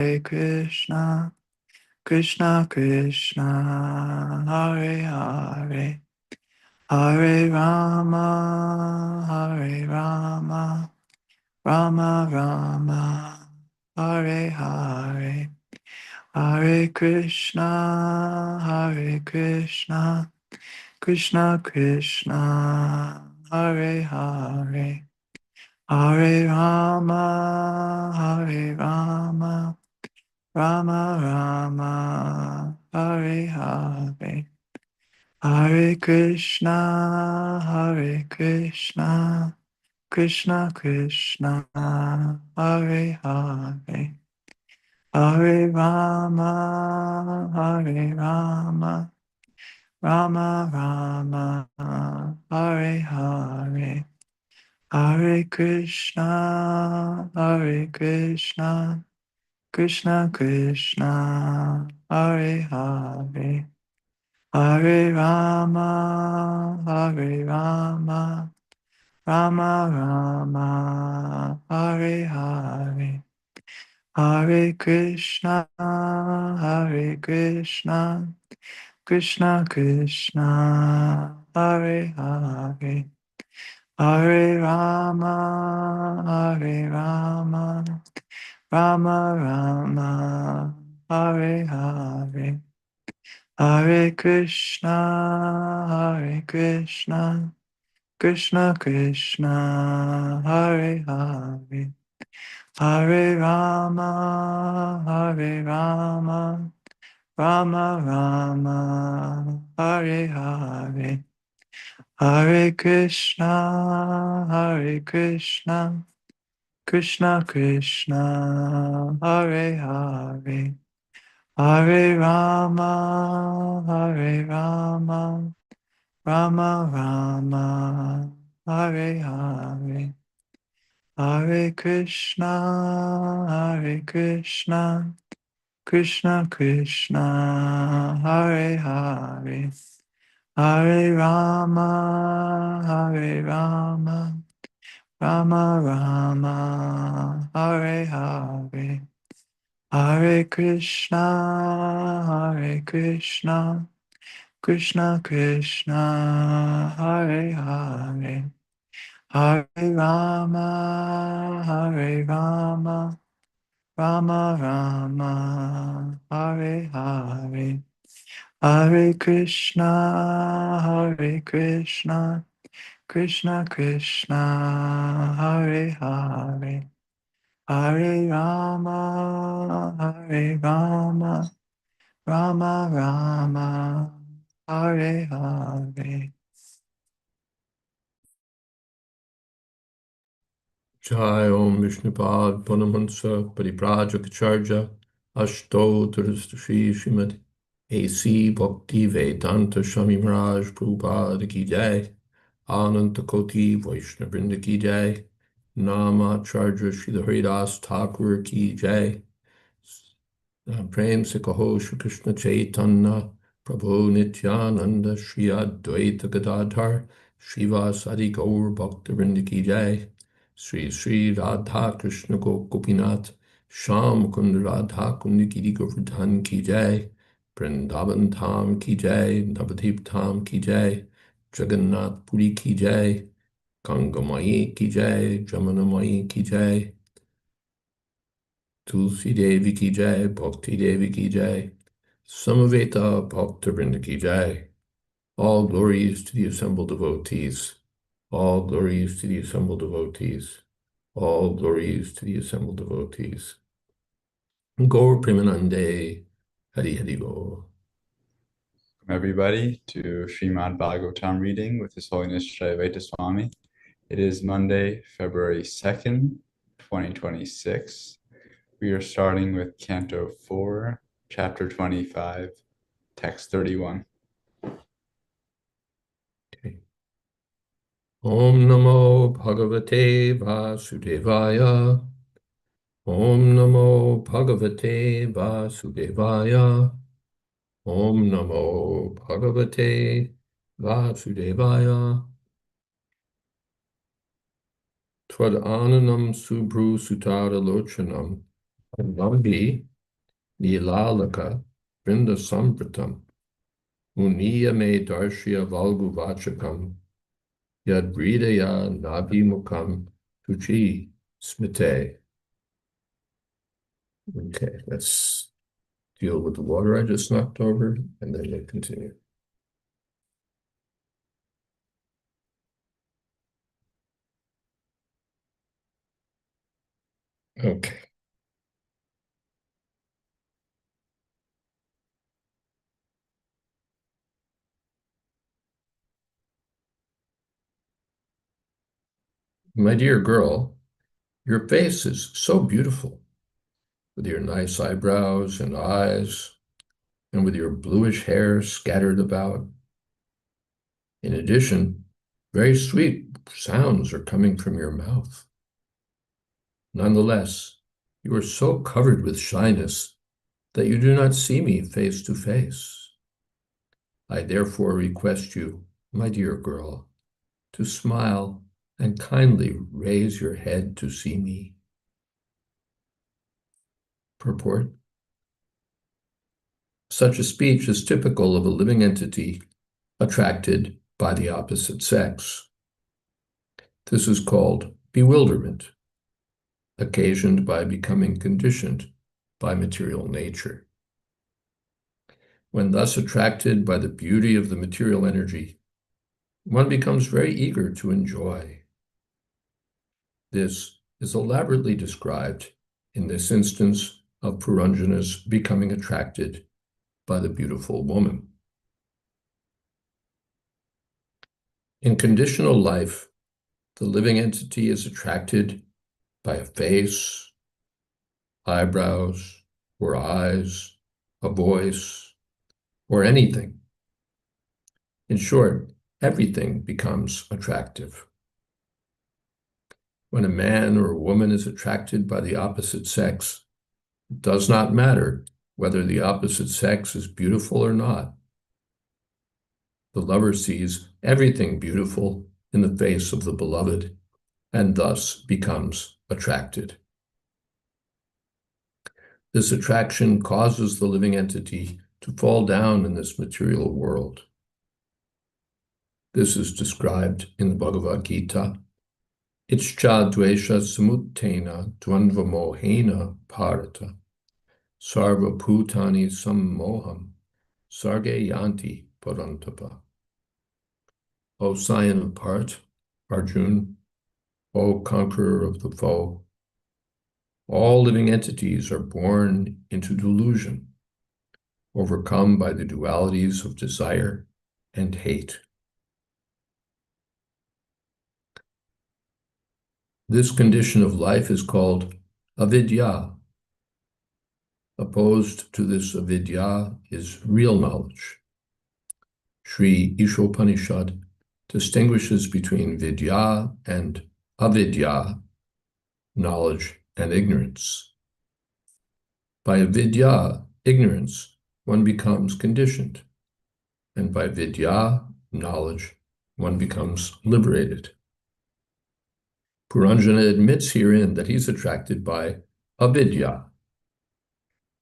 Krishna, Krishna Krishna, Hare Hare, Hare Rama, Hare Rama, Rama Rama, Hare Hare, Hare Krishna, Hare Krishna, Krishna Krishna, Hare Hare, Hare Rama, Hare Rama, Rama Rama, Hare Hare, Hare Krishna, Hare Krishna, Krishna Krishna, Hare Hare, Hare Rama, Hare Rama, Rama Rama, Hare Hare, Hare Krishna, Hare Krishna, Krishna Krishna, Hare Hare, Hare Rama, Hare Rama, Rama Rama, Hare Hare, Hare Krishna, Hare Krishna, Krishna Krishna, Hare Hare, Hare Rama, Hare Rama, Rama Rama, Hare Hare, Hare Krishna, Hare Krishna, Krishna Krishna, Hare Hare, Hare Rama, Hare Rama, Rama Rama, Hare Hare, Hare Krishna, Hare Krishna, Krishna Krishna, Hare Hare, Hare Rama, Hare Rama, Rama Rama, Hare Hare, Hare Krishna, Hare Krishna, Krishna Krishna, Hare Hare, Hare Rama, Hare Rama, Rama Rama, Hare Hare, Hare Krishna, Hare Krishna, Krishna Krishna, Hare Hare, Hare Rama, Hare Rama, Rama Rama, Hare Hare, Hare Krishna, Hare Krishna, Krishna Krishna, Hare Hare, Hare Rama, Hare Rama, Rama Rama, Hare Hare. Jai Om Vishnupad Panamansa Pariprajaka Ashto Turustashri Srimad A.C. Bhakti Vedanta Swami Maharaj Prabhupada Ki Jai Ananta Koti Vaishnavrinda Ki Jai Namacharya Srila Haridas Thakur Ki Jai Prem se kaho Shri Krishna Chaitanya Prabhu Nityananda Shri Advaita Gadadhar Srivasadi Gaur Bhaktivinoda Ki Jai Sri Sri Radha Krishna Gopinath Sham Kund Radha Kundi Giri Govardhan Ki Jai Vrindavan Tham Ki Jai Navadip Tham Ki Jai Jagannath Puri Ki Jai Gangamai Ki Jai Jamunamai Ki Jai Tulsi Devi Ki Jai, Bhakti Devi Ki Jai, Samaveta Bhaktivinoda Ki Jai. All glories to the assembled devotees. All glories to the assembled devotees. All glories to the assembled devotees. Gaur Premanande, Hari Hari Gaur. Welcome everybody to Srimad Bhagavatam reading with His Holiness Jayādvaita Swami. It is Monday, February 2nd, 2026. We are starting with Canto 4, Chapter 25, Text 31. Okay. Om Namo Bhagavate Vasudevaya. Om Namo Bhagavate Vasudevaya. Om Namo Bhagavate Vasudevaya. Tvad ananam subhru sutara lochanam. Nambi Nilalaka Vrinda Sampratam Uniya me Darshya Valgu Vachakam Yad Hridaya Nabhi Mukam Tuchi Smite. Okay, let's deal with the water I just knocked over, and then we'll continue. Okay. My dear girl, your face is so beautiful, with your nice eyebrows and eyes, and with your bluish hair scattered about. In addition, very sweet sounds are coming from your mouth. Nonetheless, you are so covered with shyness that you do not see me face to face. I therefore request you, my dear girl, to smile and kindly raise your head to see me. Purport. Such a speech is typical of a living entity attracted by the opposite sex. This is called bewilderment, occasioned by becoming conditioned by material nature. When thus attracted by the beauty of the material energy, one becomes very eager to enjoy. This is elaborately described in this instance of Puranjana's becoming attracted by the beautiful woman. In conditional life, the living entity is attracted by a face, eyebrows, or eyes, a voice, or anything. In short, everything becomes attractive. When a man or a woman is attracted by the opposite sex, it does not matter whether the opposite sex is beautiful or not. The lover sees everything beautiful in the face of the beloved and thus becomes attracted. This attraction causes the living entity to fall down in this material world. This is described in the Bhagavad Gita. Ichcha dvesha samuttena dvandva mohena parata sarva bhutani sammoham sarge yanti parantapa. O scion of part, Arjun, O conqueror of the foe, all living entities are born into delusion, overcome by the dualities of desire and hate. This condition of life is called avidya. Opposed to this avidya is real knowledge. Sri Ishopanishad distinguishes between vidya and avidya, knowledge and ignorance. By avidya, ignorance, one becomes conditioned, and by vidya, knowledge, one becomes liberated. Puranjana admits herein that he's attracted by avidya.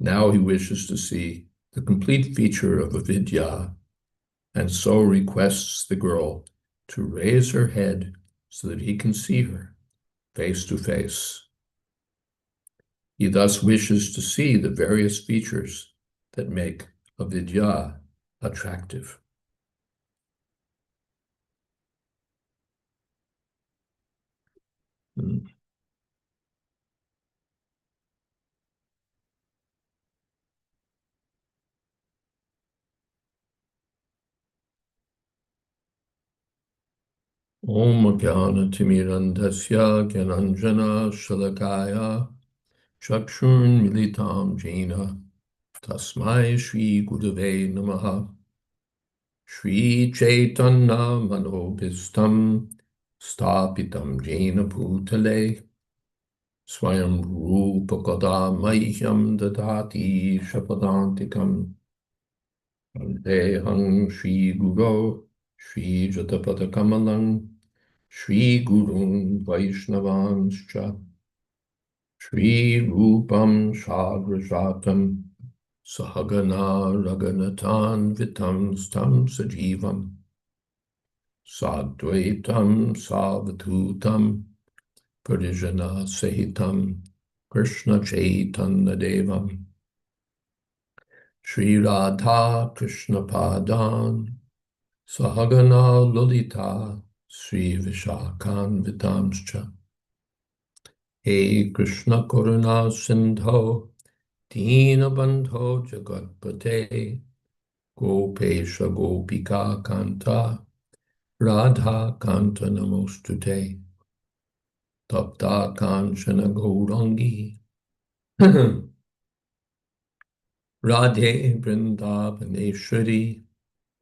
Now he wishes to see the complete feature of avidya, and so requests the girl to raise her head so that he can see her face to face. He thus wishes to see the various features that make avidya attractive. Om Jnana Timirandasya Gyananjana Shalakaya Chakshurn Militam Jena Tasmai Shri Gurave Namaha. Shri Chaitanya Manobhistam Stapitam Jena Bhutale Swayam Rupa Kadamahyam Dadati Shapadantikam Vandeham Shri Guru Shri Jatapada Kamalam Shri Gurun Vaishnavanscha Shri Rupam Shagrajatam Sahagana Raganatan Vitam Stam Sajivam Sadvaitam Savatutam Parijana Sahitam Krishna Chaitanya Devam Sri Radha Krishna Padan Sahagana Lolita Sri Vishakan Vitamscha He Krishna Karuna Sindho Deenabandho Jagatpate Gopesha Gopika Kanta Radha Kanta Namostute Tapta Kanchana Gaurangi Radhe Vrindavaneshwari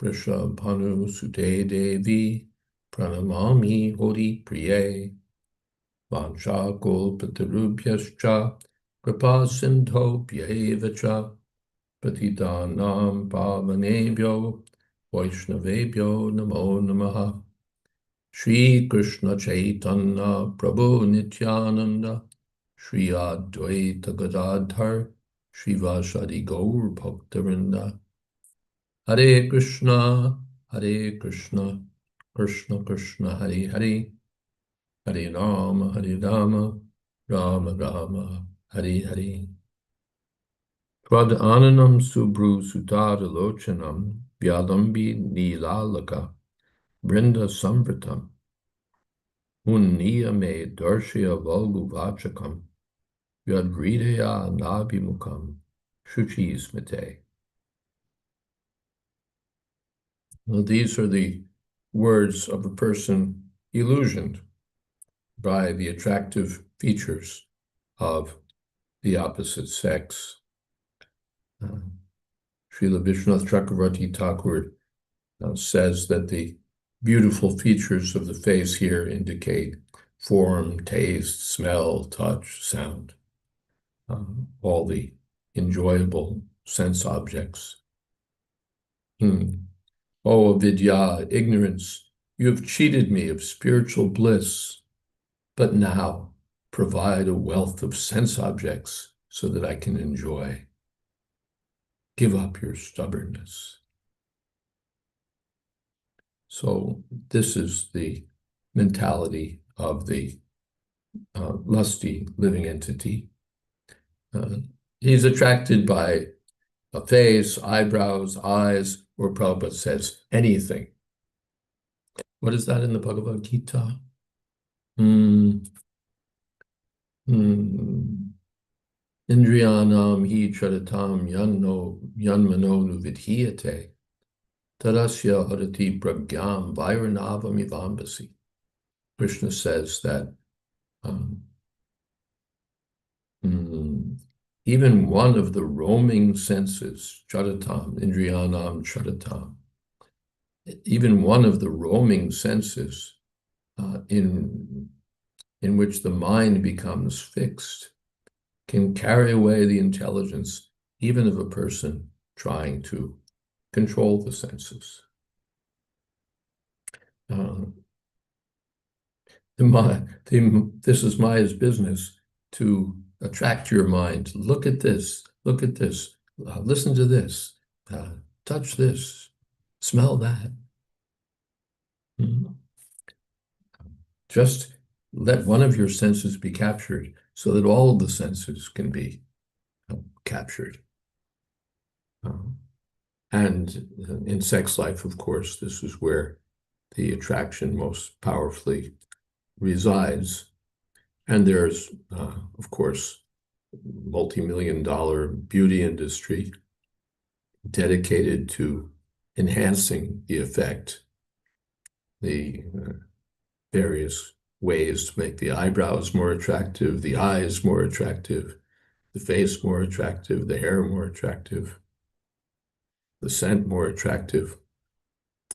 Vrishabhanu Sute Devi Pranamami Hori Priye Vancha Golpatarubhyascha Kripa Sindho Bhyevacha Patitanam Pavanebhyo Vaishnavebhyo Namo Namaha Shri Krishna Chaitanya Prabhu Nityananda Shri Advaita Gadadhar Shri Vashadi Gaur Bhaktavinda Hare Krishna Krishna Krishna Hare Hare Hare Rama Rama Rama Hare Hare Twad Ananam Subru Sutara Lochanam Vyadambi Nilalaka Brinda Samvritam Unniyame Darshya Valgu Vachakam Vyadridaya Nabhimukam Shuchi Smite. Well, these are the words of a person illusioned by the attractive features of the opposite sex. Srila Vishwanath Chakravarti Thakur says that the beautiful features of the face here indicate form, taste, smell, touch, sound, all the enjoyable sense objects. Oh, avidya, ignorance, you have cheated me of spiritual bliss, but now provide a wealth of sense objects so that I can enjoy. Give up your stubbornness. So this is the mentality of the lusty living entity. He's attracted by a face, eyebrows, eyes, or Prabhupada says anything. What is that in the Bhagavad Gita? Indriyanam hi charatam yanmano nuvidhiyate tarasya harati pragyam vairanavam ivambasi. Krishna says that even one of the roaming senses, charatam, indriyanam charatam, even one of the roaming senses in which the mind becomes fixed can carry away the intelligence even of a person trying to control the senses. This is Maya's business, to attract your mind. Look at this, listen to this, touch this, smell that. Just let one of your senses be captured so that all of the senses can be captured. And in sex life, of course, this is where the attraction most powerfully resides. And there's, of course, multi-million-dollar beauty industry dedicated to enhancing the effect, the various ways to make the eyebrows more attractive, the eyes more attractive, the face more attractive, the hair more attractive, the scent more attractive.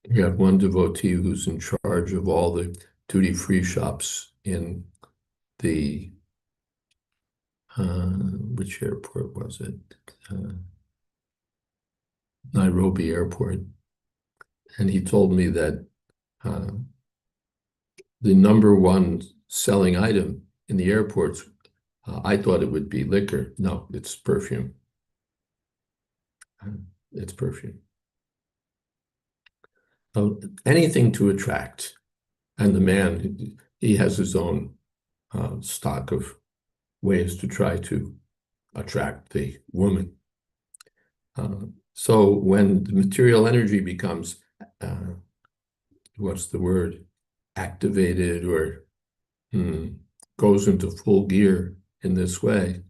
We have one devotee who's in charge of all the duty-free shops in the, which airport was it? Nairobi airport. And he told me that the number one selling item in the airports, I thought it would be liquor. No, it's perfume. its perfume. Anything to attract. And the man, he has his own stock of ways to try to attract the woman. So when the material energy becomes, what's the word, activated or goes into full gear in this way,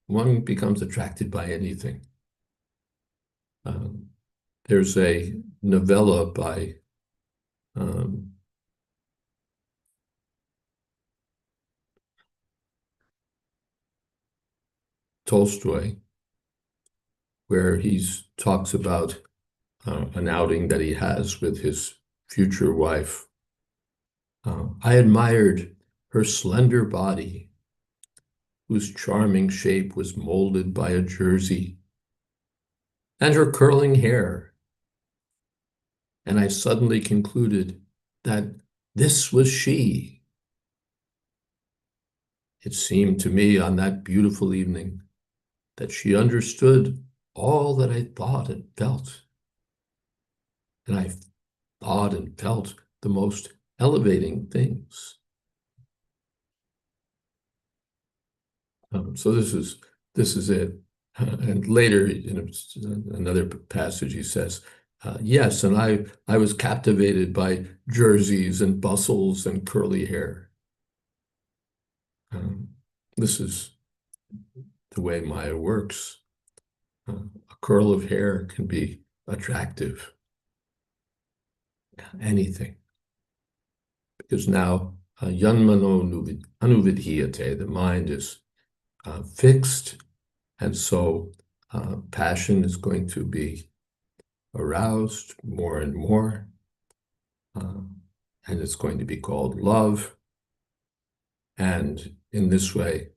one becomes attracted by anything. There's a novella by Tolstoy, where he talks about an outing that he has with his future wife. I admired her slender body, whose charming shape was molded by a jersey, and her curling hair. And I suddenly concluded that this was she. It seemed to me on that beautiful evening that she understood all that I thought and felt. And I thought and felt the most elevating things. So this is it. And later in another passage he says, yes, and I was captivated by jerseys and bustles and curly hair. This is the way Maya works. A curl of hair can be attractive. Anything. Because now yanmano anuvidhiyate, the mind is fixed, and so passion is going to be aroused more and more, and it's going to be called love. And in this way,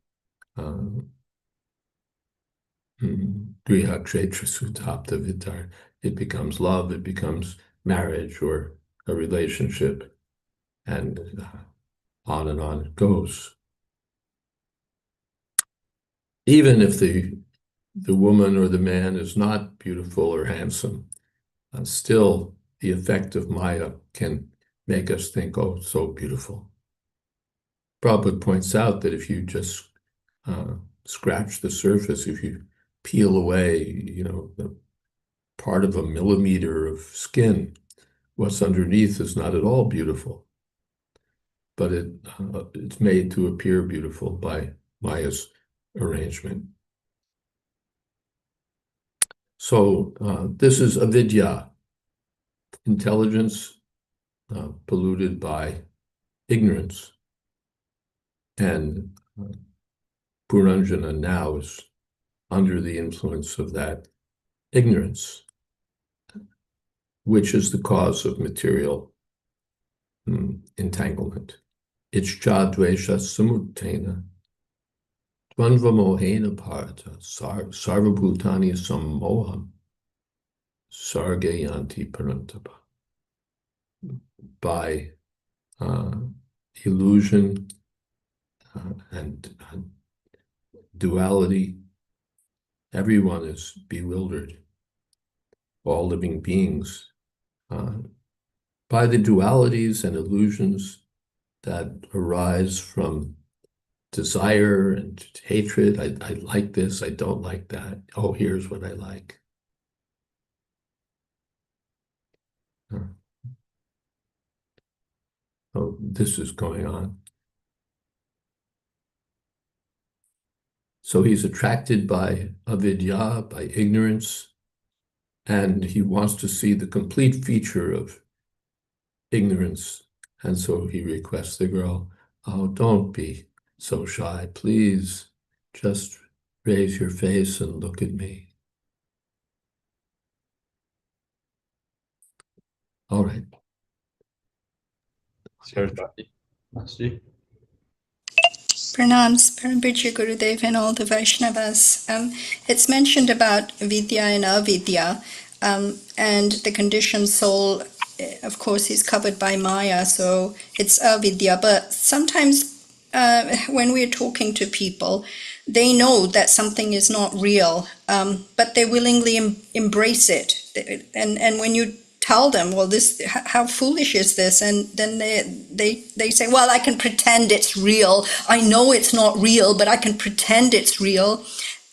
it becomes love, it becomes marriage or a relationship, and on it goes. Even if the woman or the man is not beautiful or handsome, still the effect of Maya can make us think, oh, so beautiful. Prabhupada points out that if you just scratch the surface, if you peel away, the part of a millimeter of skin, what's underneath is not at all beautiful, but it's made to appear beautiful by Maya's arrangement. So this is avidya, intelligence polluted by ignorance. And Puranjana now is under the influence of that ignorance, which is the cause of material entanglement. Jayādvaita samutena dvandva mohena bharata sarvabhutani sammoham sargayanti parantapa. By illusion and duality, everyone is bewildered. All living beings, by the dualities and illusions that arise from desire and hatred. I like this, I don't like that. Oh, here's what I like. Oh, this is going on. So he's attracted by avidya, by ignorance, and he wants to see the complete feature of ignorance. And so he requests the girl, oh, don't be so shy, please. Just raise your face and look at me. All right. Pranams, Parampuja Gurudev and all the Vaishnavas. It's mentioned about vidya and avidya, and the conditioned soul, of course, is covered by Maya, so it's avidya. But sometimes when we're talking to people, they know that something is not real, but they willingly embrace it. And when you tell them, well, this, how foolish is this? And then they say, well, I can pretend it's real. I know it's not real, but I can pretend it's real.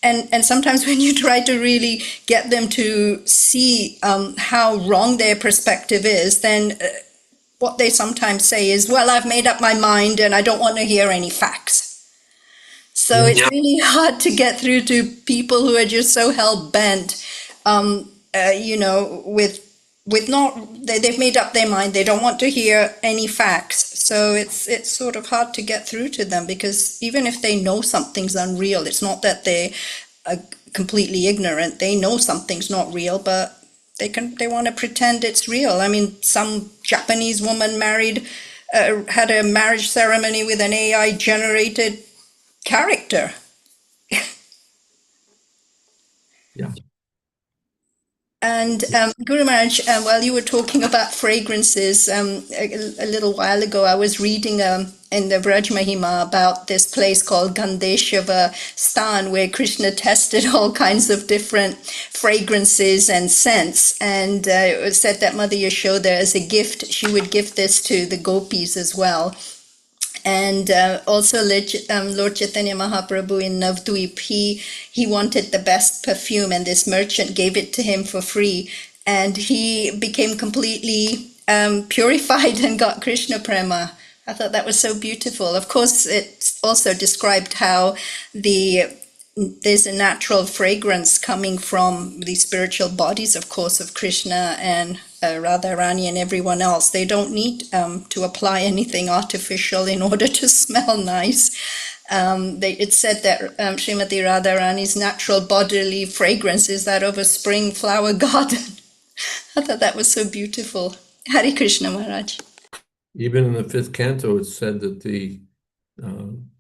And sometimes when you try to really get them to see how wrong their perspective is, then what they sometimes say is, well, I've made up my mind and I don't want to hear any facts. So it's really hard to get through to people who are just so hell-bent, with not, they've made up their mind, they don't want to hear any facts. So it's sort of hard to get through to them, because even if they know something's unreal, it's not that they are completely ignorant. They know something's not real, but they want to pretend it's real. I mean, some Japanese woman had a marriage ceremony with an AI generated character. Yeah. And Guru Maharaj, while you were talking about fragrances, a little while ago, I was reading in the Vraj Mahima about this place called Gandeshava Stan, where Krishna tested all kinds of different fragrances and scents. And it was said that Mother Yashoda, as a gift, she would give this to the gopis as well. And also Lord Chaitanya Mahaprabhu in Navdvip, he wanted the best perfume, and this merchant gave it to him for free. And he became completely purified and got Krishna Prema. I thought that was so beautiful. Of course, it also described how there's a natural fragrance coming from the spiritual bodies, of course, of Krishna and Radharani and everyone else. They don't need to apply anything artificial in order to smell nice. It's said that Srimati Radharani's natural bodily fragrance is that of a spring flower garden. I thought that was so beautiful. Hare Krishna Maharaj. Even in the 5th canto, it's said that the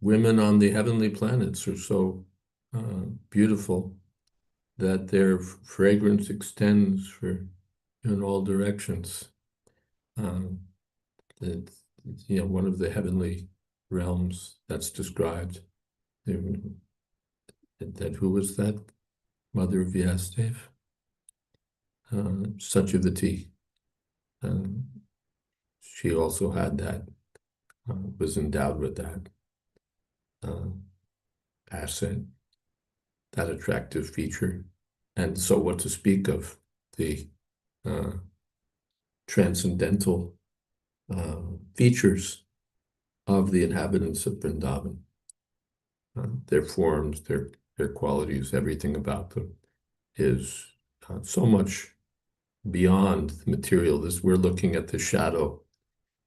women on the heavenly planets are so beautiful that their fragrance extends in all directions. One of the heavenly realms that's described. That who was that? Mother of Vyasadeva? Satyavati. She also had that, was endowed with that asset, that attractive feature. And so what to speak of the transcendental features of the inhabitants of Vrindavan. Their forms, their qualities, everything about them is so much beyond the material. We're looking at the shadow.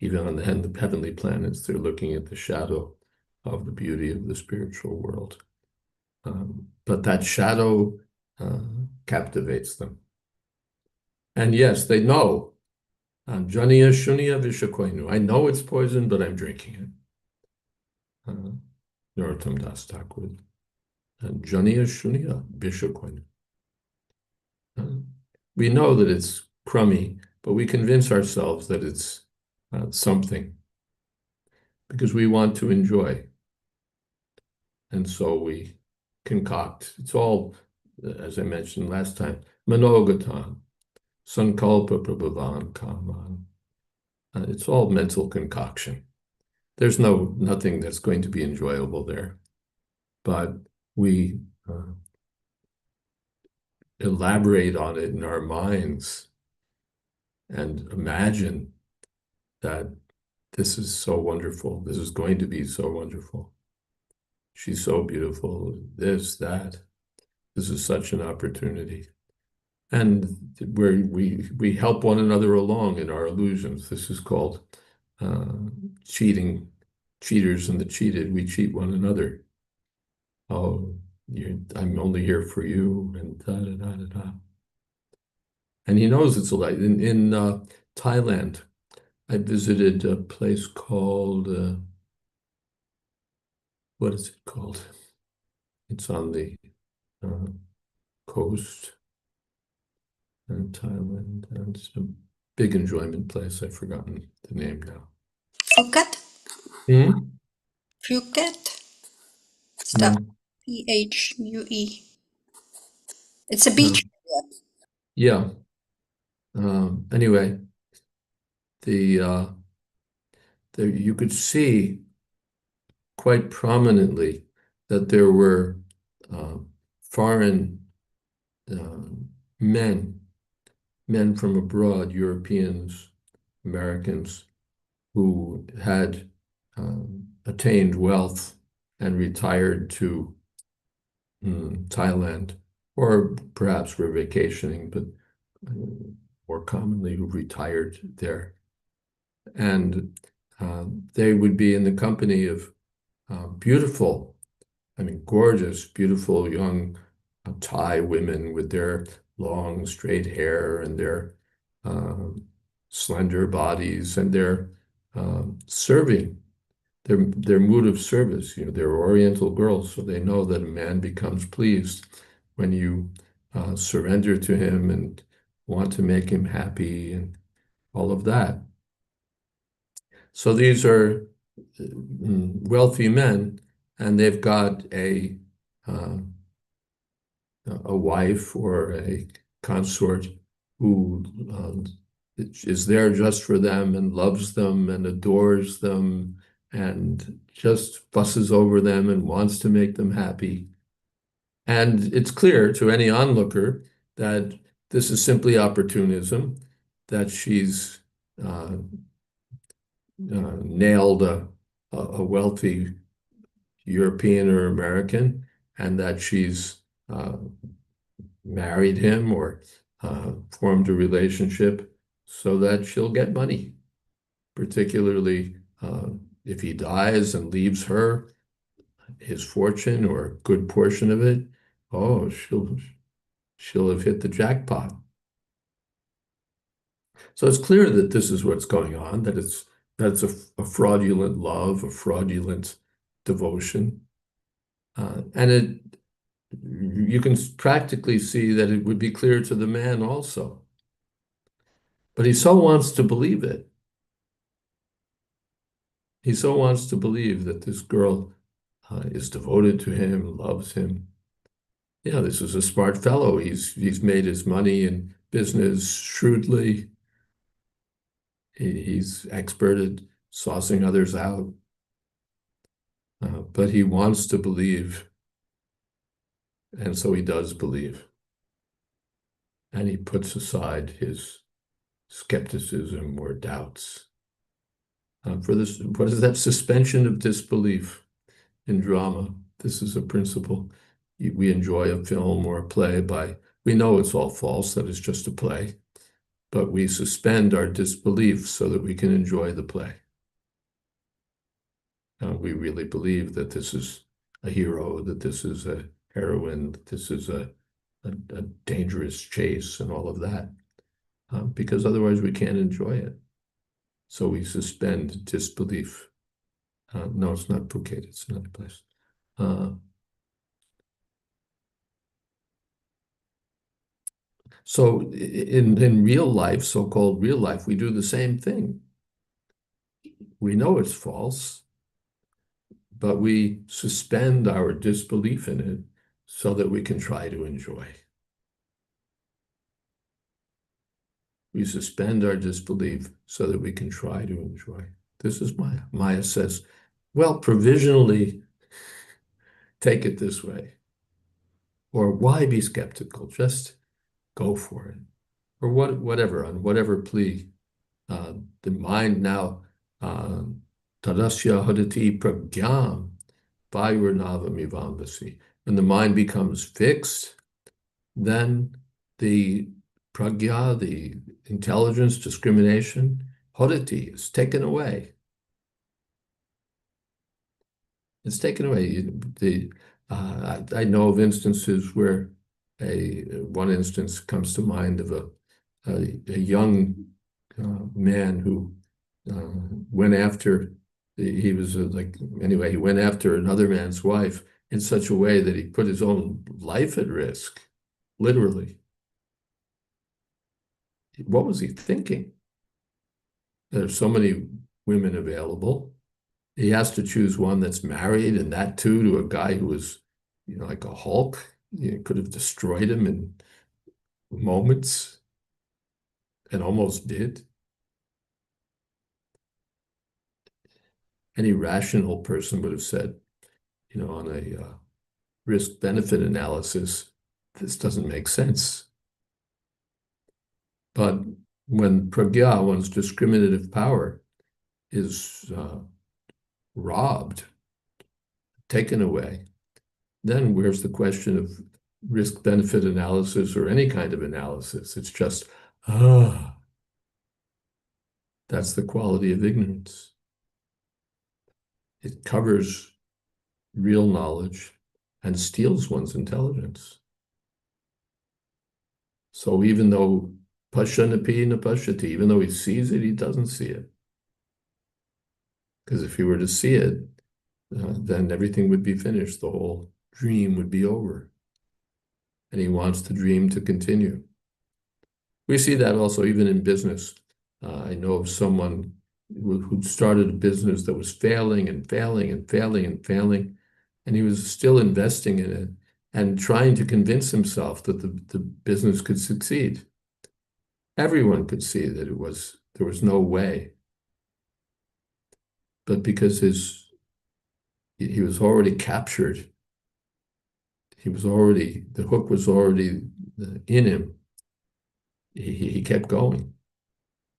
Even on the heavenly planets, they're looking at the shadow of the beauty of the spiritual world. But that shadow captivates them. And yes, they know. Janiya Shunya Vishakoinu. I know it's poison, but I'm drinking it. Narottam Das Thakur. Janiya Shunya Vishakoinu. We know that it's crummy, but we convince ourselves that it's something because we want to enjoy. And so we concoct. It's all, as I mentioned last time, Manogatan, Sankalpa Prabhavan Kaman. It's all mental concoction. There's nothing that's going to be enjoyable there. But we elaborate on it in our minds and imagine that this is so wonderful. This is going to be so wonderful. She's so beautiful. This, that. This is such an opportunity. And where we help one another along in our illusions. This is called cheating. Cheaters and the cheated, we cheat one another. Oh, I'm only here for you, and da-da-da-da-da. And he knows it's a lie. In Thailand, I visited a place called, what is it called? It's on the coast in Thailand. And it's a big enjoyment place. I've forgotten the name now. Phuket? Hmm? Phuket? No. Phue. It's a beach. Yeah. Anyway, you could see quite prominently that there were foreign men from abroad, Europeans, Americans, who had attained wealth and retired to Thailand, or perhaps were vacationing, but more commonly who retired there. And they would be in the company of beautiful, gorgeous, beautiful young Thai women with their long, straight hair and their slender bodies and their serving, their mood of service. They're Oriental girls, so they know that a man becomes pleased when you surrender to him and want to make him happy and all of that. So these are wealthy men, and they've got a wife or a consort who is there just for them and loves them and adores them and just fusses over them and wants to make them happy. And it's clear to any onlooker that this is simply opportunism, that she's nailed a wealthy European or American, and that she's married him or formed a relationship so that she'll get money, particularly if he dies and leaves her his fortune or a good portion of it. Oh, she'll have hit the jackpot. So it's clear that this is what's going on, that it's a fraudulent love, a fraudulent devotion. And you can practically see that it would be clear to the man also. But he so wants to believe it. He so wants to believe that this girl is devoted to him, loves him. Yeah, this is a smart fellow. He's made his money in business shrewdly. He's expert at saucing others out. But he wants to believe, and so he does believe. And he puts aside his skepticism or doubts. For this, what is that? Suspension of disbelief in drama. This is a principle. We enjoy a film or a play we know it's all false, that it's just a play, but we suspend our disbelief so that we can enjoy the play. We really believe that this is a hero, that this is a heroine, that this is a dangerous chase and all of that, because otherwise we can't enjoy it. So we suspend disbelief. No, it's not Phuket, it's another place. So in real life, so-called real life, we do the same thing. We know it's false, but we suspend our disbelief in it so that we can try to enjoy. We suspend our disbelief so that we can try to enjoy. This is Maya. Maya says, well, provisionally take it this way. Or why be skeptical? Just go for it. Or whatever, on whatever plea. The mind now, tadasya hadati pragyam vayurnavamivambasi. When the mind becomes fixed, then the pragya, the intelligence, discrimination, hadati, is taken away. It's taken away. I know of instances where one instance comes to mind of a young man who went after, he went after another man's wife in such a way that he put his own life at risk, literally. What was he thinking? There are so many women available. He has to choose one that's married, and that too to a guy who was like a Hulk. It could have destroyed him in moments, and almost did. Any rational person would have said, on a risk-benefit analysis, this doesn't make sense. But when pragya, one's discriminative power, is robbed, taken away, then where's the question of risk-benefit analysis or any kind of analysis? It's just, that's the quality of ignorance. It covers real knowledge and steals one's intelligence. So even though Pashanapi Napashati, even though he sees it, he doesn't see it. Because if he were to see it, then everything would be finished. The whole dream would be over. And he wants the dream to continue. We see that also even in business. I know of someone who started a business that was failing and failing and failing and failing, and he was still investing in it and trying to convince himself that the business could succeed. Everyone could see that there was no way. But because he was already captured, the hook was already in him, he kept going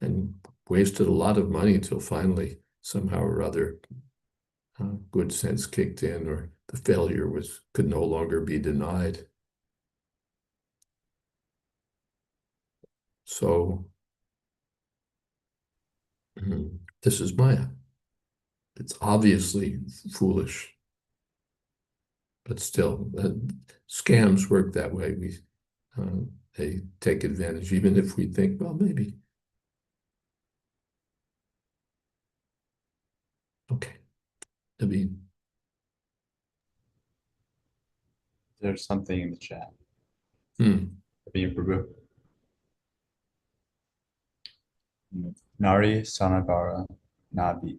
and wasted a lot of money until finally, somehow or other, good sense kicked in, or the failure could no longer be denied. So this is Maya. It's obviously foolish, but still, scams work that way. They take advantage, even if we think, well, maybe. Okay. There's something in the chat. Prabhu. Nari Sanabara Nabi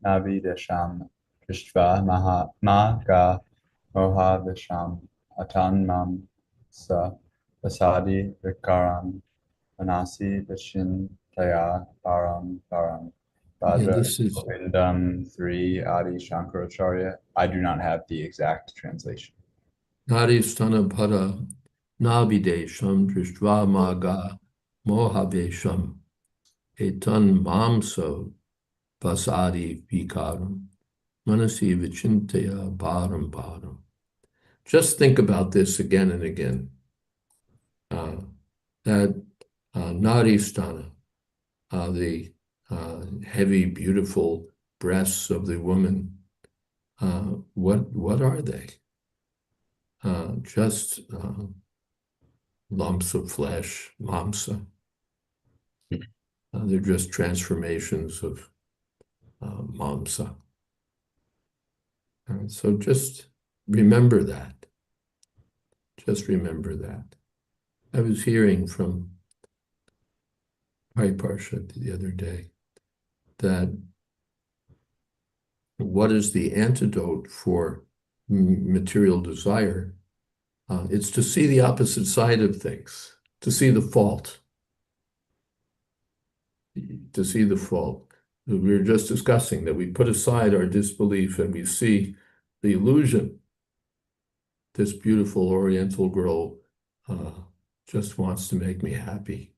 Desham Krishtva Maga Moha Desham Atanmam Sa Vasadi Vikaram Vanasi Dashin Taya Param Param Bhadra Govindam 3 Adi Shankaracharya. I do not have the exact translation. Nari Sanabhara Nabidesham Drishtva Maga Mohavesham Etan Mamsa Vasadi Vikaram Manasi Vichintaya Bharam Bharam. Just think about this again and again. That Naristana, the heavy, beautiful breasts of the woman, what are they? Just lumps of flesh, mamsa. They're just transformations of mamsa. So just remember that. Just remember that. I was hearing from Hari Parshad the other day that what is the antidote for material desire? It's to see the opposite side of things, to see the fault. To see the fault. We were just discussing that we put aside our disbelief and we see the illusion. This beautiful Oriental girl just wants to make me happy.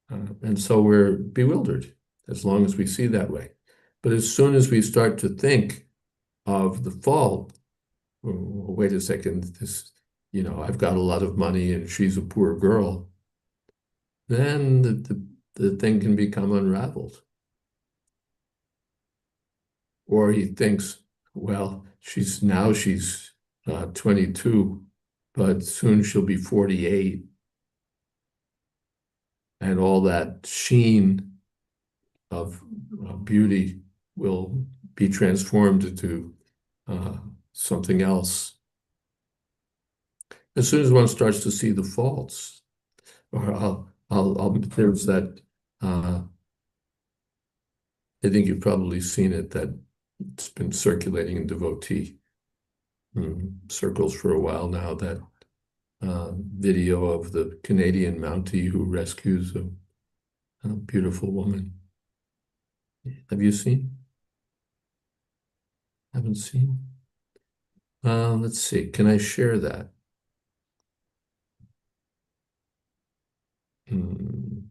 And so we're bewildered as long as we see that way. But as soon as we start to think of the fault, wait a second, I've got a lot of money and she's a poor girl, then the thing can become unraveled. Or he thinks, well, she's 22, but soon she'll be 48. And all that sheen of beauty will be transformed into something else. As soon as one starts to see the faults, or there's that, I think you've probably seen it, that it's been circulating in devotee, circles for a while now, that video of the Canadian Mountie who rescues a beautiful woman. Have you seen? Haven't seen? Let's see. Can I share that? Let's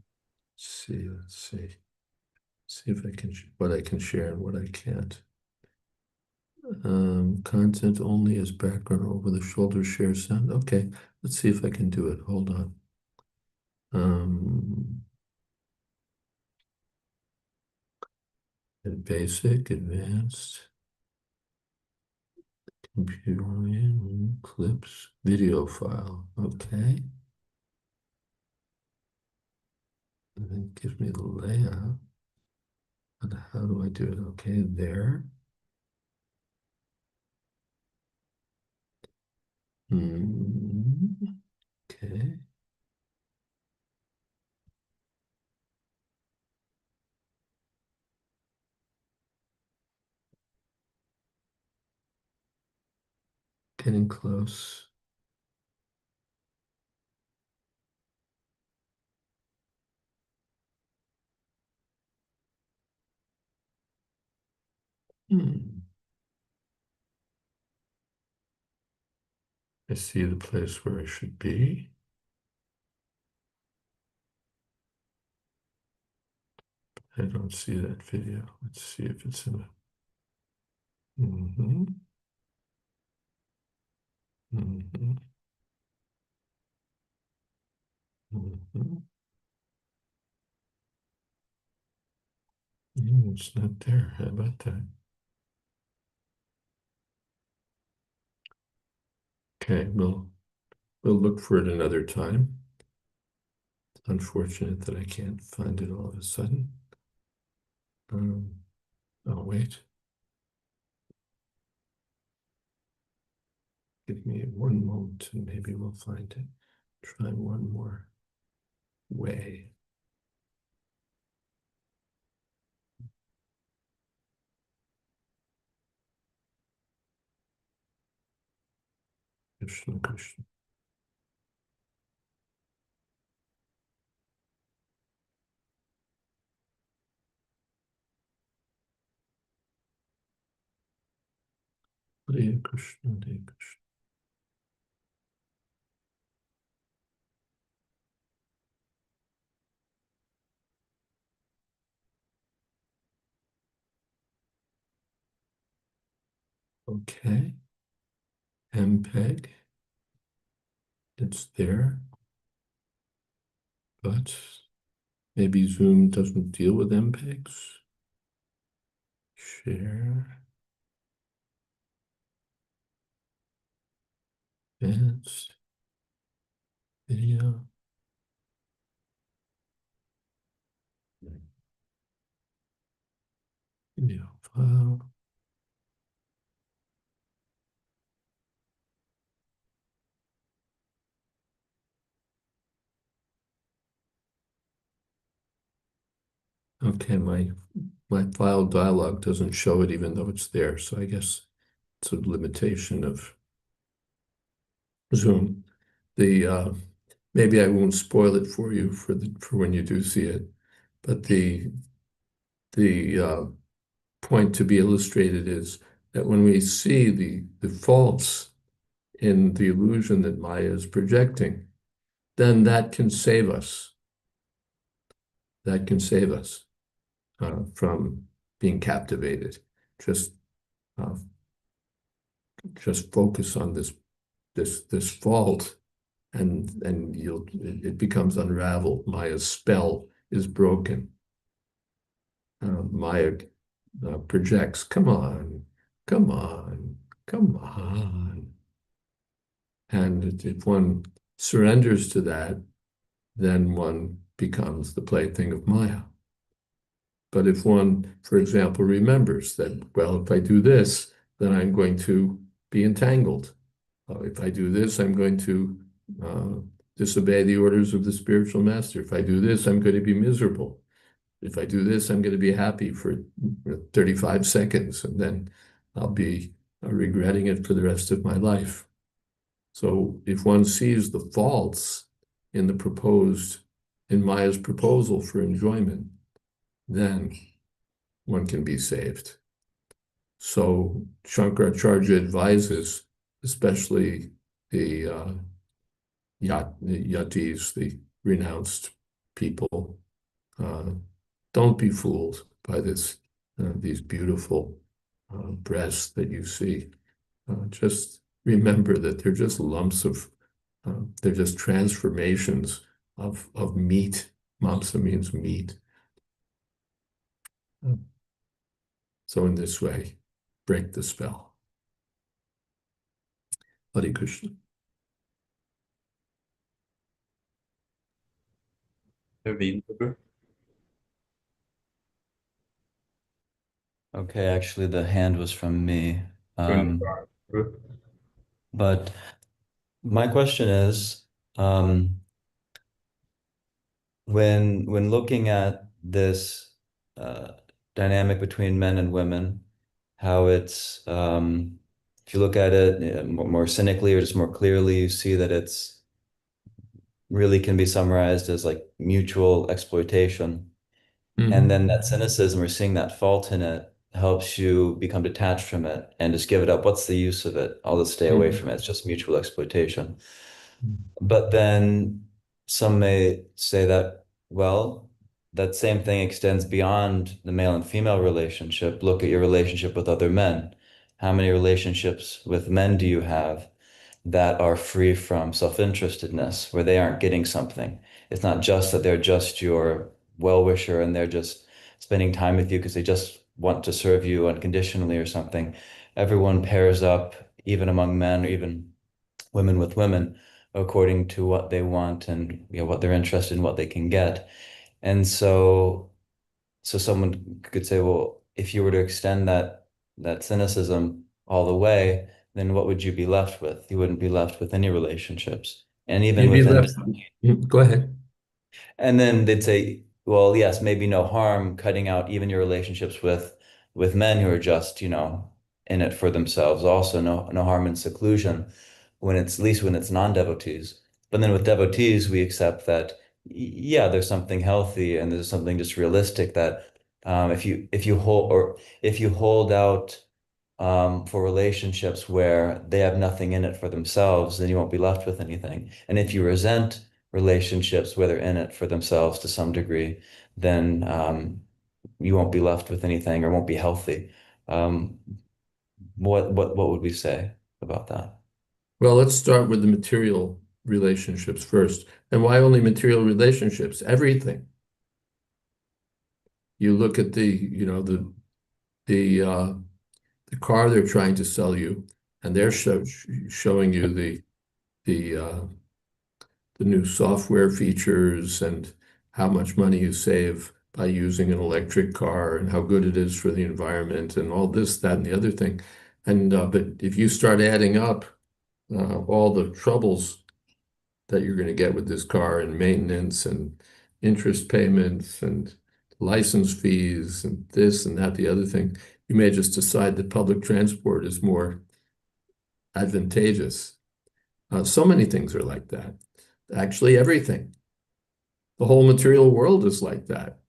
see. See if I can, what I can share and what I can't. Content only as background over the shoulder share sound. Okay, let's see if I can do it. Hold on. Basic, advanced, computer, clips, video file. Okay. And then give me the layout. And how do I do it? Okay, there. Okay. Getting close. I see the place where I should be. I don't see that video. Let's see if it's in a... It's not there. How about that? Okay, we'll look for it another time. It's unfortunate that I can't find it all of a sudden. Oh, wait. Give me one moment and maybe we'll find it. Try one more way. Krishna, Krishna. Hare Krishna, Hare Krishna. Okay. MPEG. It's there. But maybe Zoom doesn't deal with MPEGs. Share. Advanced. Video. Video file. Okay, my file dialog doesn't show it even though it's there. So I guess it's a limitation of Zoom. Maybe I won't spoil it for you for when you do see it, but the point to be illustrated is that when we see the faults in the illusion that Maya is projecting, then that can save us. That can save us from being captivated. Just focus on this fault, and it becomes unraveled. Maya's spell is broken. Maya projects, come on, come on, come on. And if one surrenders to that, then one becomes the plaything of Maya. But if one, for example, remembers that, well, if I do this, then I'm going to be entangled. If I do this, I'm going to disobey the orders of the spiritual master. If I do this, I'm going to be miserable. If I do this, I'm going to be happy for 35 seconds, and then I'll be regretting it for the rest of my life. So if one sees the faults in Maya's proposal for enjoyment, then one can be saved. So Shankaracharya advises, especially the yatis, the renounced people, don't be fooled by these beautiful breasts that you see. Just remember that they're just lumps of, they're just transformations of meat. Mamsa means meat. So in this way, break the spell. Hare Krishna. Okay, actually the hand was from me. But my question is, when looking at this dynamic between men and women, how it's if you look at it more cynically or just more clearly, you see that it's really can be summarized as like mutual exploitation. And then that cynicism or seeing that fault in it helps you become detached from it and just give it up. What's the use of it? I'll just stay away from it. It's just mutual exploitation. But then some may say that, well, that same thing extends beyond the male and female relationship. Look at your relationship with other men. How many relationships with men do you have that are free from self-interestedness, where they aren't getting something? It's not just that they're just your well-wisher and they're just spending time with you because they just want to serve you unconditionally or something. Everyone pairs up, even among men or even women with women, according to what they want and what they're interested in, what they can get. And so someone could say, well, if you were to extend that cynicism all the way, then what would you be left with? You wouldn't be left with any relationships. And even within, Go ahead. and then they'd say, well, yes, maybe no harm cutting out even your relationships with men who are just, in it for themselves. Also, no harm in seclusion when it's, at least when it's non-devotees. But then with devotees, we accept that, yeah, there's something healthy and there's something just realistic that if you hold out for relationships where they have nothing in it for themselves, then you won't be left with anything. And if you resent relationships where they're in it for themselves to some degree, then you won't be left with anything or won't be healthy. What would we say about that? Well, let's start with the material relationships first. And why only material relationships? Everything. You look at the car they're trying to sell you, and they're showing you the new software features and how much money you save by using an electric car and how good it is for the environment and all this, that, and the other thing. And but if you start adding up all the troubles that you're going to get with this car and maintenance and interest payments and license fees and this and that, the other thing, you may just decide that public transport is more advantageous. So many things are like that. Actually, everything. The whole material world is like that.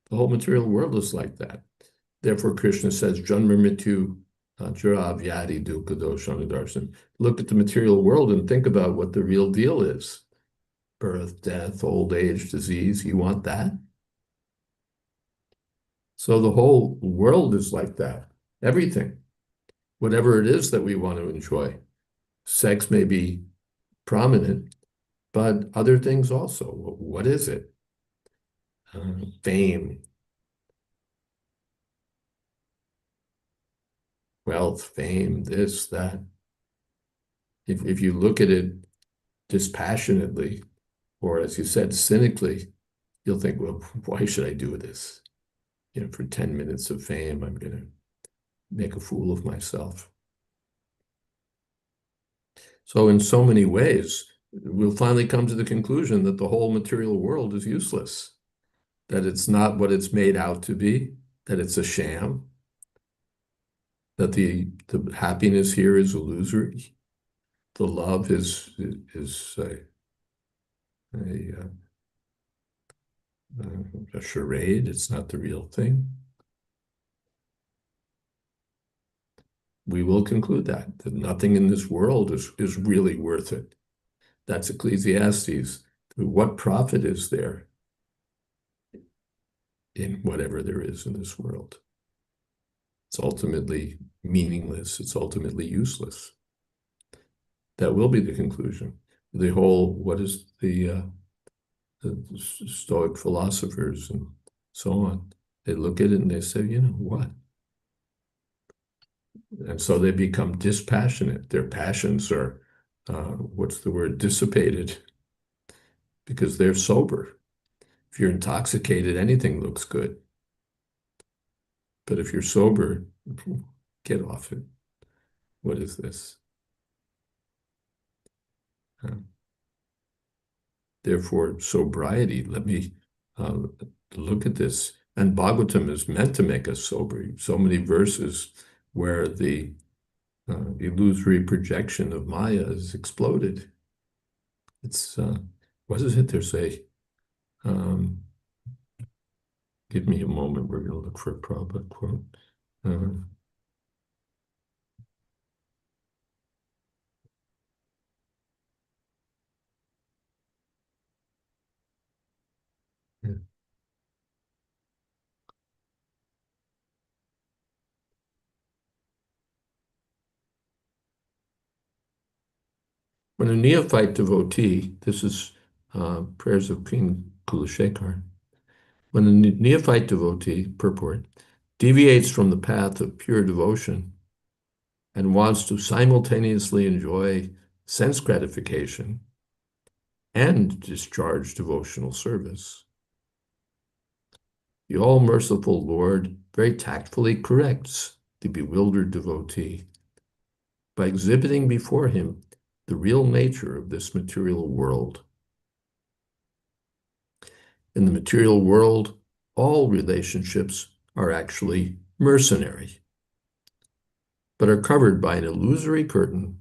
The whole material world is like that. Therefore, Krishna says, Janma Mrityu Jara Vyadi Dukkha Doshana Darshan. Look at the material world and think about what the real deal is. Birth, death, old age, disease. You want that? So the whole world is like that. Everything. Whatever it is that we want to enjoy. Sex may be prominent, but other things also. What is it? Fame, wealth, fame, this, that. If you look at it dispassionately, or as you said, cynically, you'll think, well, why should I do this? For 10 minutes of fame, I'm going to make a fool of myself. So in so many ways, we'll finally come to the conclusion that the whole material world is useless, that it's not what it's made out to be, that it's a sham. that the happiness here is illusory. The love is a charade. It's not the real thing. We will conclude that nothing in this world is really worth it. That's Ecclesiastes. What profit is there in whatever there is in this world? It's ultimately meaningless. It's ultimately useless. That will be the conclusion. The whole, what is the Stoic philosophers and so on, they look at it and they say, you know what? And so they become dispassionate. Their passions are, what's the word, dissipated, because they're sober. If you're intoxicated, anything looks good. But if you're sober, get off it. What is this? Therefore, sobriety, let me look at this. And Bhagavatam is meant to make us sober. So many verses where the illusory projection of Maya is exploded. It's, what is it? There's a, give me a moment, we're going to look for a Prabhupada quote. Yeah. When a neophyte devotee, this is prayers of King Kulashekar, when a neophyte devotee, purport, deviates from the path of pure devotion and wants to simultaneously enjoy sense gratification and discharge devotional service, the all-merciful Lord very tactfully corrects the bewildered devotee by exhibiting before him the real nature of this material world. In the material world, all relationships are actually mercenary, but are covered by an illusory curtain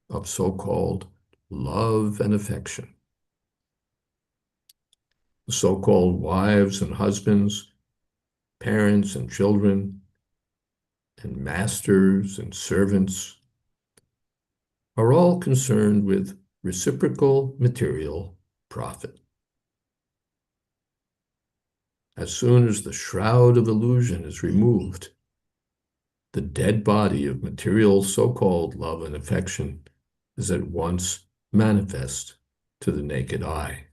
of so-called love and affection. The so-called wives and husbands, parents and children, and masters and servants are all concerned with reciprocal material profit. As soon as the shroud of illusion is removed, the dead body of material so-called love and affection is at once manifest to the naked eye.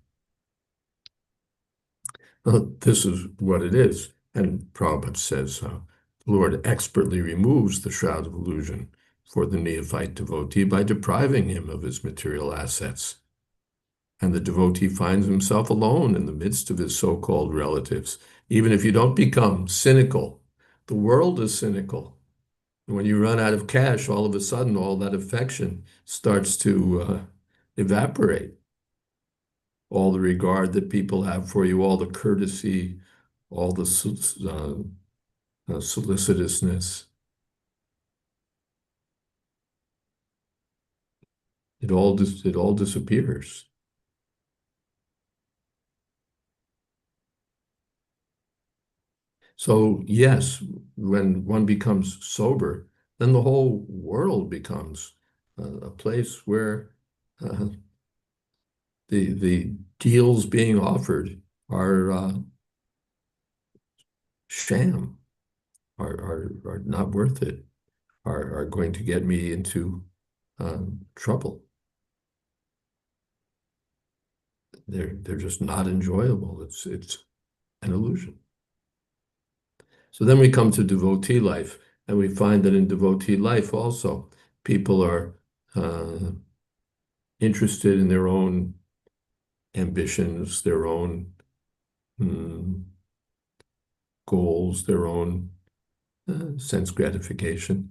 This is what it is. And Prabhupada says, the Lord expertly removes the shroud of illusion for the neophyte devotee by depriving him of his material assets. And the devotee finds himself alone in the midst of his so-called relatives. Even if you don't become cynical, the world is cynical. And when you run out of cash, all of a sudden, all that affection starts to evaporate. All the regard that people have for you, all the courtesy, all the solicitousness. It all disappears. So yes, when one becomes sober, then the whole world becomes a place where the deals being offered are sham, are not worth it, are going to get me into trouble. They're just not enjoyable. It's an illusion. So then we come to devotee life, and we find that in devotee life also, people are interested in their own ambitions, their own goals, their own sense gratification.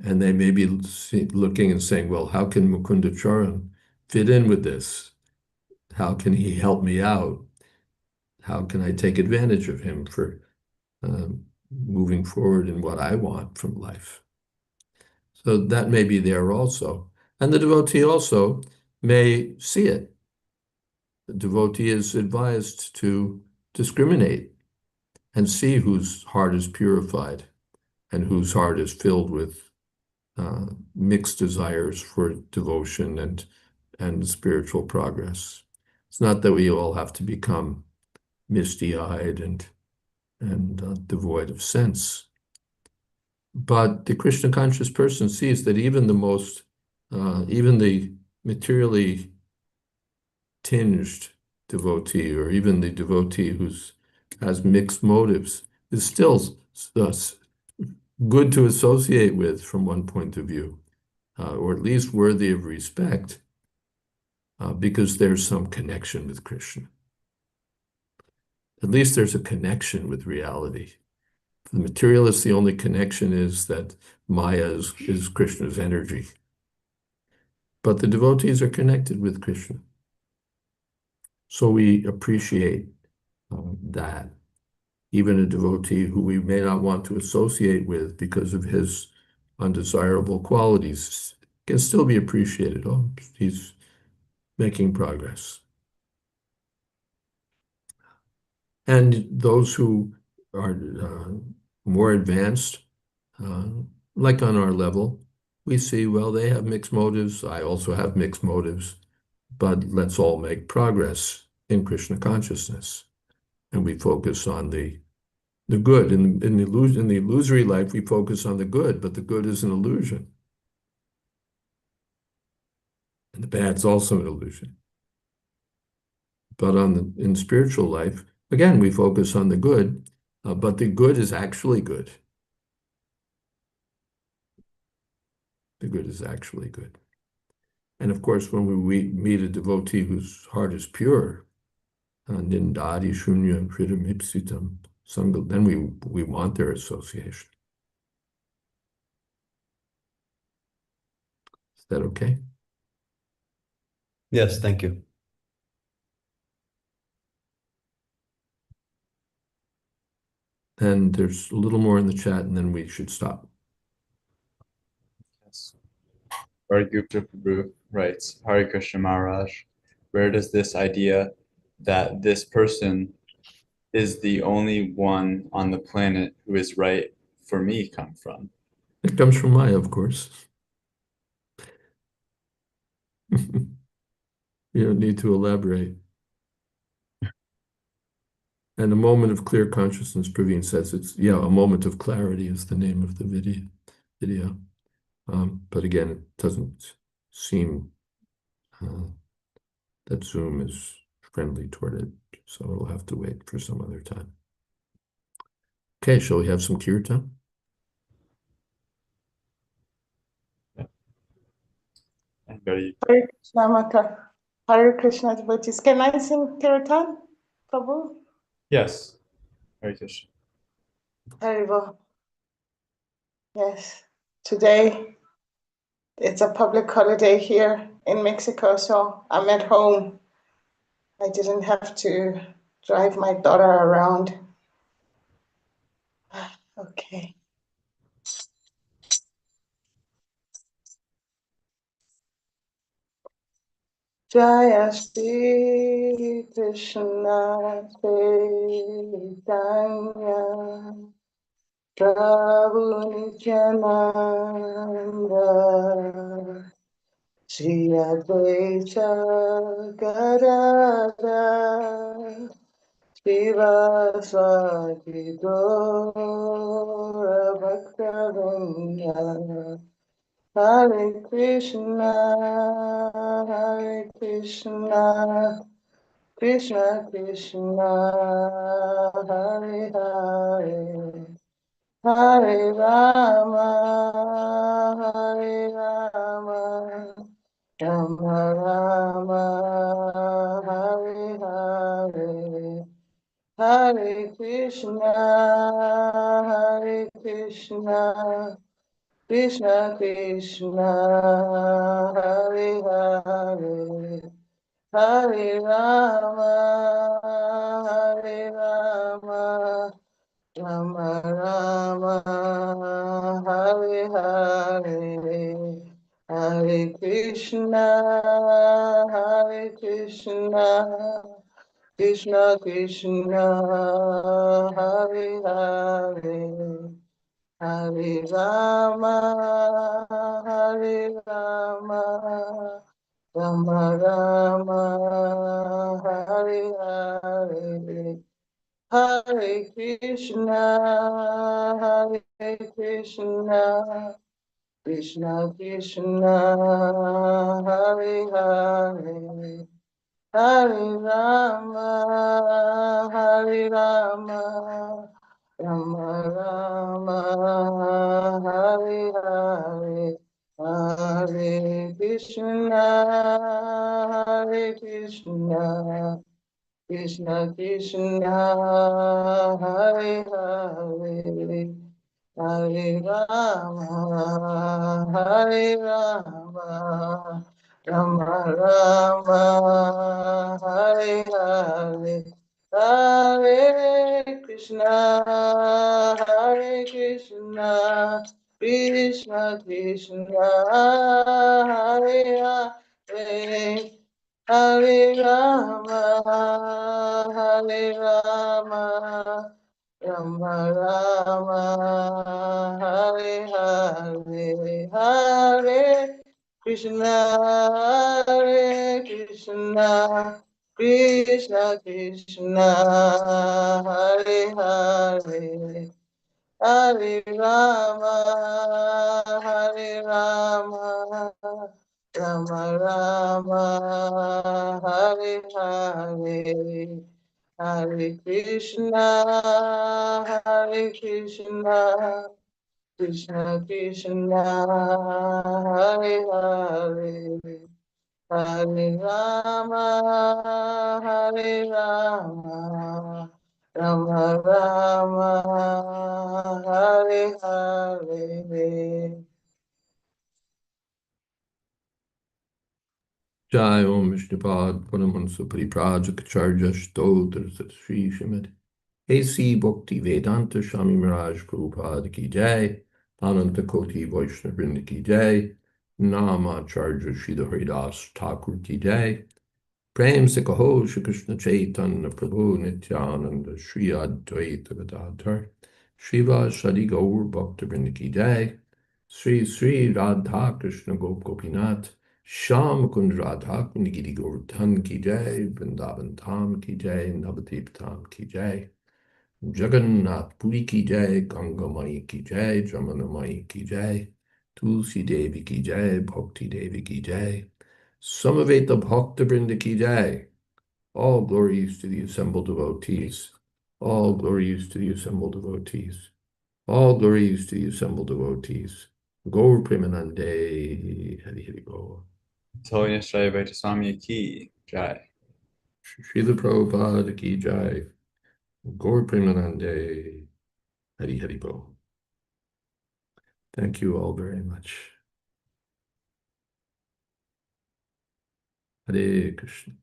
And they may be looking and saying, well, how can Mukunda Charan fit in with this? How can he help me out? How can I take advantage of him for moving forward in what I want from life? So that may be there also. And the devotee also may see it. The devotee is advised to discriminate and see whose heart is purified and whose heart is filled with mixed desires for devotion and spiritual progress. It's not that we all have to become misty-eyed and devoid of sense. But the Krishna conscious person sees that even even the materially tinged devotee, or even the devotee who has mixed motives, is still good to associate with from one point of view, or at least worthy of respect, because there's some connection with Krishna. At least there's a connection with reality. For the materialist, the only connection is that Maya is Krishna's energy. But the devotees are connected with Krishna. So we appreciate that. Even a devotee who we may not want to associate with because of his undesirable qualities can still be appreciated. Oh, he's making progress. And those who are more advanced, like on our level, we see, well, they have mixed motives. I also have mixed motives, but let's all make progress in Krishna consciousness. And we focus on the good. In the illusory life, we focus on the good, but the good is an illusion. And the bad's also an illusion. But in spiritual life, again, we focus on the good, but the good is actually good. The good is actually good. And of course, when we meet a devotee whose heart is pure, nindadi shunya hridam ipsitam sangha, then we want their association. Is that okay? Yes, thank you. And there's a little more in the chat, and then we should stop. Yes. Gupta Prabhu writes, Hare Krishna Maharaj, where does this idea that this person is the only one on the planet who is right for me come from? It comes from Maya, of course. You don't need to elaborate. And a moment of clear consciousness, Praveen says a moment of clarity is the name of the video. But again, it doesn't seem that Zoom is friendly toward it, so we'll have to wait for some other time. Okay, shall we have some kirtan? Anybody? Hare Krishna Mata. Hare Krishna devotees. Can I sing Kirtan, Prabhu? Yes. Hare Krishna. Haribo. Yes. Today, it's a public holiday here in Mexico, so I'm at home. I didn't have to drive my daughter around. Okay. Jaya Shri Krishna Chaitanya Prabhu Nityananda Jayādvaita Gadadhara Srivasvati Gaura Bhaktavinda Hare Krishna, Krishna Krishna, Hare Hare, Hare Rama, Hare Rama, Rama Rama, Hare Hare, Hare Krishna, Krishna Krishna, Hare Hare, Hare Rama, Hare Rama, Rama Rama, Hare Hare, Krishna, Hare Krishna, Krishna Krishna, Hare Hare, Hare Rama, Hare Rama, Rama Rama, Hare Hare, Hare Krishna, Hare Krishna, Krishna Krishna, Hare Hare, Hare Rama, Hare Rama, Rama Rama, Hare Hare, Hare Krishna, Hare Krishna, Krishna Krishna, Hare Hare, Hare Rama, Hare Rama, Rama Rama, Hare Hare, Hare Krishna, Hare Krishna, Krishna Krishna, Hare Hare, Hare Rama, Hare Rama, Rama Rama, Hare Hare, Hare Krishna, Hare Krishna, Krishna Krishna, Hare Hare, Hare Rama, Hare Rama, Rama Rama, Hare Hare, Hare Krishna, Hare Krishna, Krishna Krishna, Hare Hare, Hare Rama, Hare Rama, Rama Rama, Hare Hare. Jai Om Vishnupad Paramahansa Pariprajaka Stotr Sat Sri Srimad A.C. Bhakti Vedanta Swami Maharaj Prabhupada Ki Jai, Ananta Koti Vaishnava Vrinda Ki Jai, Namacharya Sridhar Haridas Thakur Ki Jai, Prem Se Kaho Shri Krishna Chaitanya Prabhu Nityananda Shri Advaita Gadadhar Shiva Sadi Gaur Bhakta Vrinda Ki Jai, Sri Sri Radha Krishna Gop Gopinath Sham Kund Radha Kund Giri Govardhan Ki Jai, Vrindavan Tham Ki Jai, Navadip Tham Ki Jai, Jagannath Puri Ki Jai, Ganga Mai Ki Jai, Jamana Mai Ki Jai, Tulsi Devi Ki Jai, Bhakti Devi Ki Jai, Samaveta Bhakta Vrinda Ki Jai. All glories to the assembled devotees. All glories to the assembled devotees. All glories to the assembled devotees. Gaur Premanande, Hari Hari Gaur. His Holiness Jayādvaita Swami Ki Jai. Srila Prabhupada Ki Jai. Gaur Premanande, Hari Hari Gaur. Thank you all very much. Hare Krishna.